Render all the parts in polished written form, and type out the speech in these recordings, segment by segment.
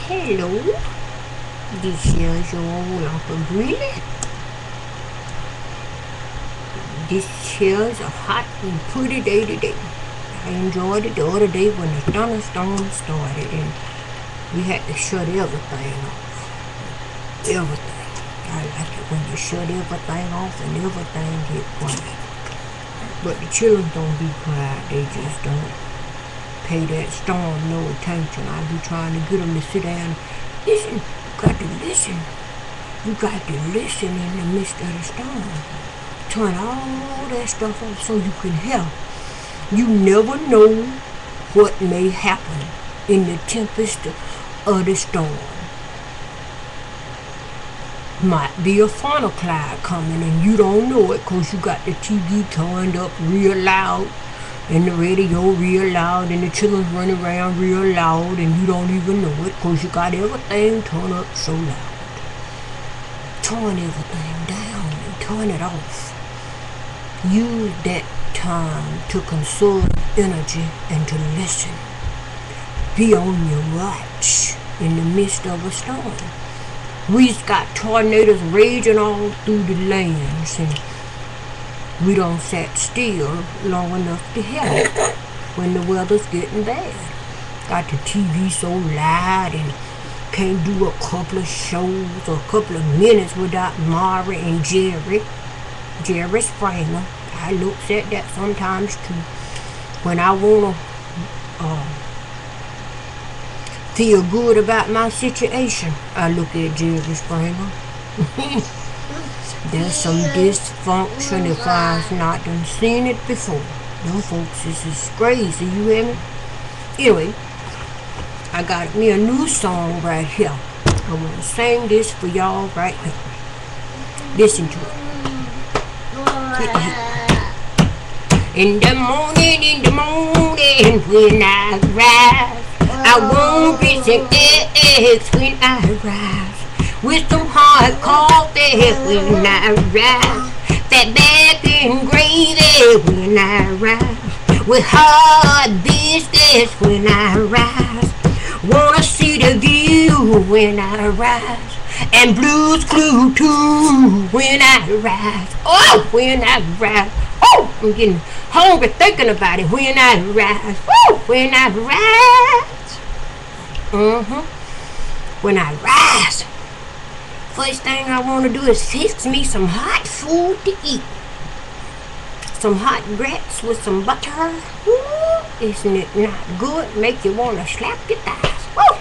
Hello, this is your old Uncle Greeley. This here's a hot and pretty day today. I enjoyed it the other day when the thunderstorm started and we had to shut everything off. Everything. I like it when you shut everything off and everything get quiet. But the children don't be quiet, they just don't pay that storm no attention. I be trying to get them to sit down. Listen, you got to listen. You got to listen in the midst of the storm. Turn all that stuff off so you can hear. You never know what may happen in the tempest of the storm. Might be a funnel cloud coming and you don't know it because you got the TV turned up real loud and the radio real loud and the children running around real loud and you don't even know it because you got everything turned up so loud. Turn everything down and turn it off. Use that time to conserve energy and to listen. Be on your watch in the midst of a storm. We've got tornadoes raging all through the lands and we don't sit still long enough to hear it when the weather's getting bad. Got the TV so loud and can't do a couple of shows or a couple of minutes without Mari and Jerry Springer. I look at that sometimes too. When I wanna feel good about my situation, I look at Jerry Springer. There's some dysfunction if I've not done seen it before. Them folks, this is crazy, you hear me? Anyway, I got me a new song right here. I'm gonna sing this for y'all right here. Listen to it. In the morning, when I rise, I won't be sick eggs when I rise. With some hot coffee when I rise. That bacon gravy when I rise. With hot biscuits when I rise. Wanna see the view when I rise. And Blue's Clues too when I rise. Oh, when I rise. Oh, I'm getting hungry thinking about it when I rise. Oh, when I rise. When I rise. First thing I want to do is fix me some hot food to eat. Some hot grits with some butter. Ooh, isn't it not good? Make you want to slap your thighs. Woo!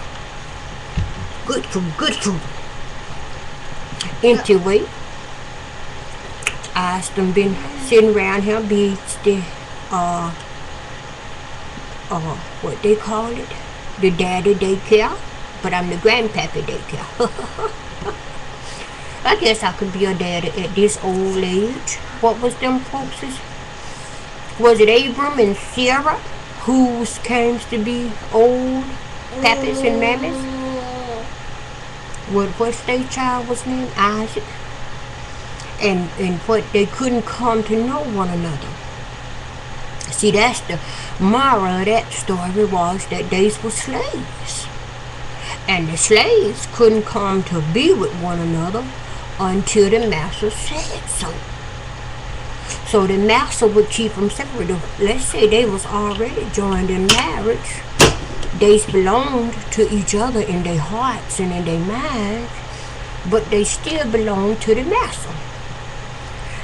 Good food, good food. Anyway, I still been sitting around here being the what they call it? The daddy daycare. But I'm the grandpappy daycare. I guess I could be a daddy at this old age. What was them folks? Was it Abram and Sarah who came to be old pappies and mammies? What's their child was named? Isaac. And what they couldn't come to know one another. See, that's the moral of that story was that they were slaves. And the slaves couldn't come to be with one another until the master said so. So the master would keep them separated. Let's say they was already joined in marriage. They belonged to each other in their hearts and in their minds, but they still belonged to the master.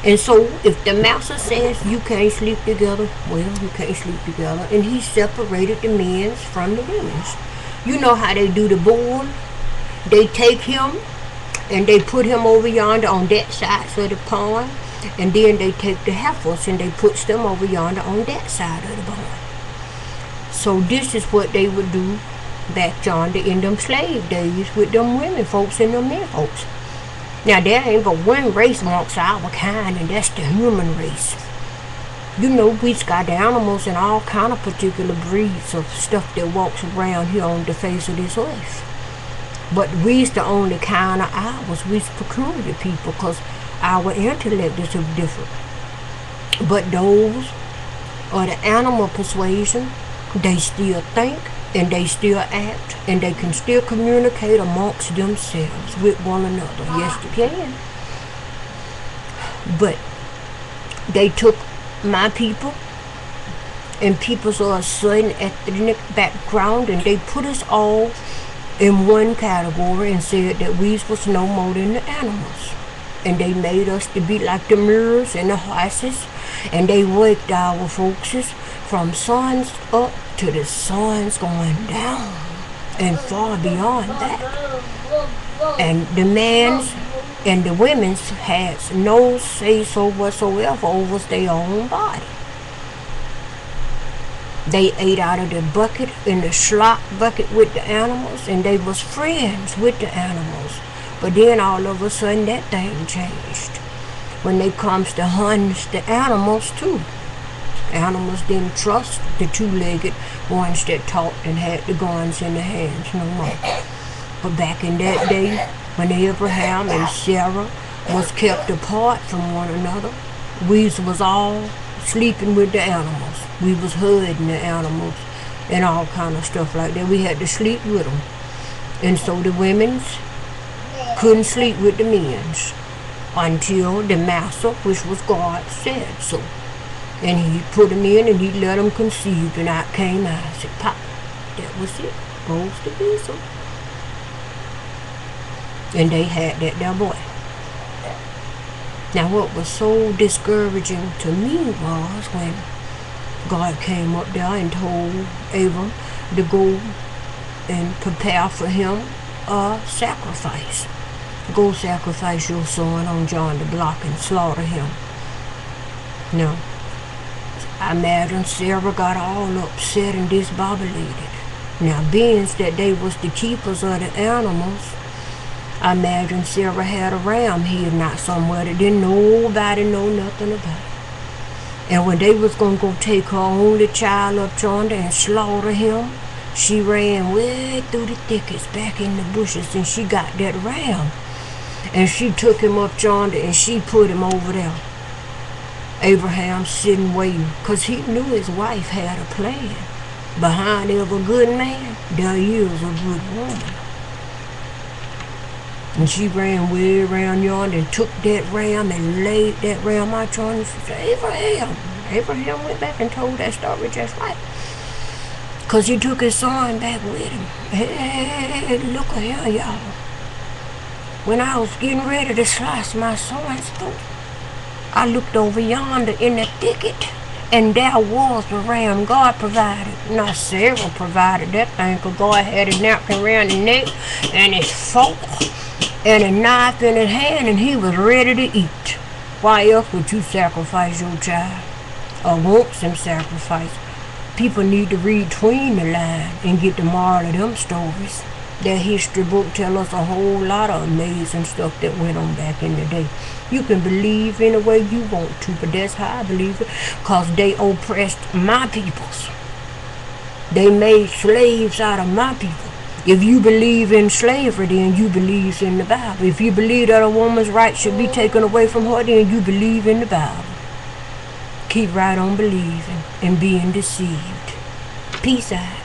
And so if the master says you can't sleep together, well, you can't sleep together. And he separated the men's from the women's. You know how they do the bull? They take him and they put him over yonder on that side of the pond, and then they take the heifers and they put them over yonder on that side of the pond. So this is what they would do back yonder in them slave days with them women folks and them men folks. Now there ain't but one race amongst our kind, and that's the human race. You know, we've got animals and all kind of particular breeds of stuff that walks around here on the face of this earth. But we's the only kind of ours. We's peculiar people because our intellect is different. But those are the animal persuasion. They still think and they still act, and they can still communicate amongst themselves with one another. Yes, they can. But they took my people and peoples of a certain ethnic background, and they put us all in one category and said that we was no more than the animals. And they made us to be like the mules and the horses, and they worked our folks from suns up to the sun's going down and far beyond that. And the men's and the women's has no say-so whatsoever over their own body. They ate out of the bucket, in the slop bucket with the animals, and they was friends with the animals. But then all of a sudden that thing changed. When it comes to hunting the animals too. Animals didn't trust the two-legged ones that talked and had the guns in their hands no more. But back in that day, when Abraham and Sarah was kept apart from one another, we was all sleeping with the animals. We was herding the animals and all kind of stuff like that. We had to sleep with them. And so the women's couldn't sleep with the men's until the master, which was God, said so. And he put them in and he let them conceive, and out came Isaac. Pop. That was it. Rose to be so. And they had that boy. Now what was so discouraging to me was when God came up there and told Abram to go and prepare for him a sacrifice. Go sacrifice your son on John the block and slaughter him. No. I imagine Sarah got all upset and disbobulated. Now, being that they was the keepers of the animals, I imagine Sarah had a ram hidden out somewhere that didn't nobody know nothing about. And when they was going to go take her only child up yonder and slaughter him, she ran way through the thickets back in the bushes, and she got that ram. And she took him up yonder and she put him over there. Abraham sitting waiting, because he knew his wife had a plan. Behind every good man, there is a good woman. And she ran way around yonder and took that ram and laid that ram out yonder. And she said, Abraham. Abraham went back and told that story just right. Because he took his son back with him. Hey, look here, y'all. When I was getting ready to slice my son's throat, I looked over yonder in the thicket, and there was the ram God provided. Now Sarah provided that thing, because God had his napkin around his neck, and his fork, and a knife in his hand, and he was ready to eat. Why else would you sacrifice your child, or want some sacrifice? People need to read between the lines and get the moral of them stories. That history book tell us a whole lot of amazing stuff that went on back in the day. You can believe any way you want to, but that's how I believe it, because they oppressed my peoples. They made slaves out of my people. If you believe in slavery, then you believe in the Bible. If you believe that a woman's rights should be taken away from her, then you believe in the Bible. Keep right on believing and being deceived. Peace out.